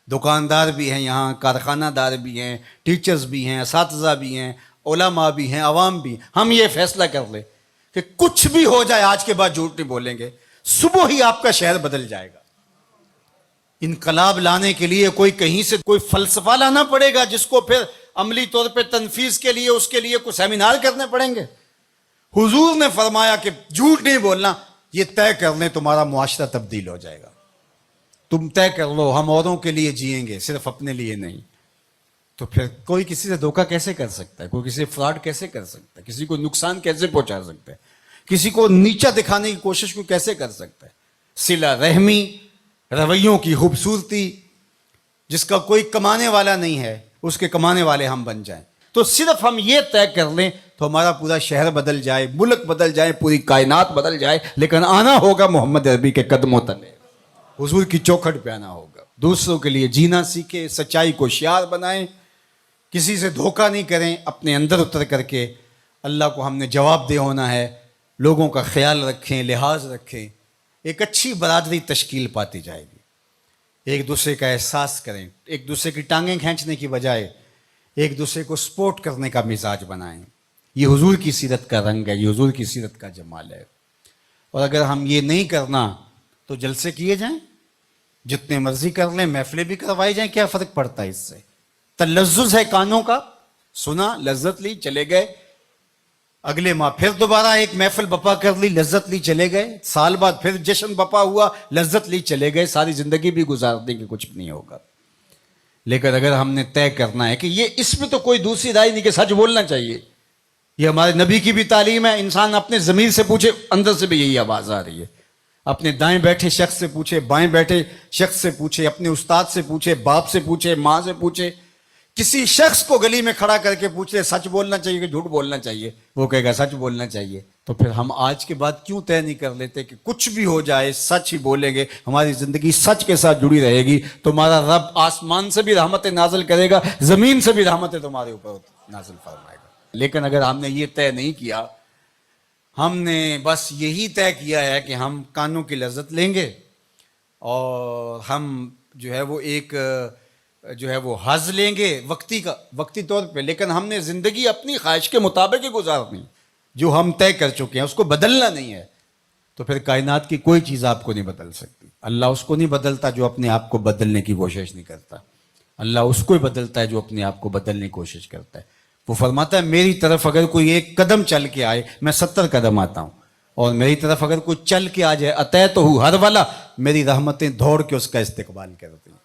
دکاندار بھی ہیں یہاں، کارخانہ دار بھی ہیں، ٹیچرز بھی ہیں، اساتذہ بھی ہیں، علماء بھی ہیں، عوام بھی ہیں. ہم یہ فیصلہ کر لیں کہ کچھ بھی ہو جائے آج کے بعد جھوٹ نہیں بولیں گے. صبح ہی آپ کا شہر بدل جائے گا. انقلاب لانے کے لیے کوئی کہیں سے کوئی فلسفہ لانا پڑے گا جس کو پھر عملی طور پہ تنفیذ کے لیے اس کے لیے کوئی سیمینار کرنے پڑیں گے. حضور نے فرمایا کہ جھوٹ نہیں بولنا، یہ طے کر لیں تمہارا معاشرہ تبدیل ہو جائے گا. تم طے کر لو ہم اوروں کے لیے جئیں گے، صرف اپنے لیے نہیں. تو پھر کوئی کسی سے دھوکہ کیسے کر سکتا ہے؟ کوئی کسی سے فراڈ کیسے کر سکتا ہے؟ کسی کو نقصان کیسے پہنچا سکتا ہے؟ کسی کو نیچا دکھانے کی کوشش کو کیسے کر سکتا ہے؟ صلہ رحمی، رویوں کی خوبصورتی، جس کا کوئی کمانے والا نہیں ہے اس کے کمانے والے ہم بن جائیں. تو صرف ہم یہ طے کر لیں تو ہمارا پورا شہر بدل جائے، ملک بدل جائے، پوری کائنات بدل جائے. لیکن آنا ہوگا محمد عربی کے قدموں تلے، حضور کی چوکھٹ پہ آنا ہوگا. دوسروں کے لیے جینا سیکھیں، سچائی کو شعار بنائیں، کسی سے دھوکہ نہیں کریں. اپنے اندر اتر کر کے اللہ کو ہم نے جواب دہ ہونا ہے. لوگوں کا خیال رکھیں، لحاظ رکھیں. ایک اچھی برادری تشکیل پاتی جائے گی. ایک دوسرے کا احساس کریں، ایک دوسرے کی ٹانگیں کھینچنے کی بجائے ایک دوسرے کو سپورٹ کرنے کا مزاج بنائیں. یہ حضور کی سیرت کا رنگ ہے، یہ حضور کی سیرت کا جمال ہے. اور اگر ہم یہ نہیں کرنا تو جلسے کیے جائیں، جتنے مرضی کر لیں، محفلیں بھی کروائی جائیں، کیا فرق پڑتا ہے اس سے؟ تلذذ ہے کانوں کا، سنا، لذت لی، چلے گئے. اگلے ماہ پھر دوبارہ ایک محفل بپا کر لی، لذت لی، چلے گئے. سال بعد پھر جشن بپا ہوا، لذت لی، چلے گئے. ساری زندگی بھی گزار دیں گے، کچھ بھی نہیں ہوگا. لیکن اگر ہم نے طے کرنا ہے کہ یہ اس میں تو کوئی دوسری رائے نہیں کہ سچ بولنا چاہیے، یہ ہمارے نبی کی بھی تعلیم ہے. انسان اپنے ضمیر سے پوچھے، اندر سے بھی یہی آواز آ رہی ہے. اپنے دائیں بیٹھے شخص سے پوچھے، بائیں بیٹھے شخص سے پوچھے، اپنے استاد سے پوچھے، باپ سے پوچھے، ماں سے پوچھے. کسی شخص کو گلی میں کھڑا کر کے پوچھ لے سچ بولنا چاہیے کہ جھوٹ بولنا چاہیے، وہ کہے گا سچ بولنا چاہیے. تو پھر ہم آج کے بعد کیوں طے نہیں کر لیتے کہ کچھ بھی ہو جائے سچ ہی بولیں گے، ہماری زندگی سچ کے ساتھ جڑی رہے گی. تمہارا رب آسمان سے بھی رحمتیں نازل کرے گا، زمین سے بھی رحمتیں تمہارے اوپر نازل فرمائے گا. لیکن اگر ہم نے یہ طے نہیں کیا، ہم نے بس یہی طے کیا ہے کہ ہم کانوں کی لذت لیں گے اور ہم جو ہے وہ ایک حظ لیں گے وقتی طور پہ، لیکن ہم نے زندگی اپنی خواہش کے مطابق ہی گزارنی، جو ہم طے کر چکے ہیں اس کو بدلنا نہیں ہے. تو پھر کائنات کی کوئی چیز آپ کو نہیں بدل سکتی. اللہ اس کو نہیں بدلتا جو اپنے آپ کو بدلنے کی کوشش نہیں کرتا. اللہ اس کو ہی بدلتا ہے جو اپنے آپ کو بدلنے کی کوشش کرتا ہے. وہ فرماتا ہے میری طرف اگر کوئی ایک قدم چل کے آئے میں 70 قدم آتا ہوں، اور میری طرف اگر کوئی چل کے آ جائے اتیت ہو ہر والا، میری رحمتیں دوڑ کے اس کا استقبال کرتی ہیں.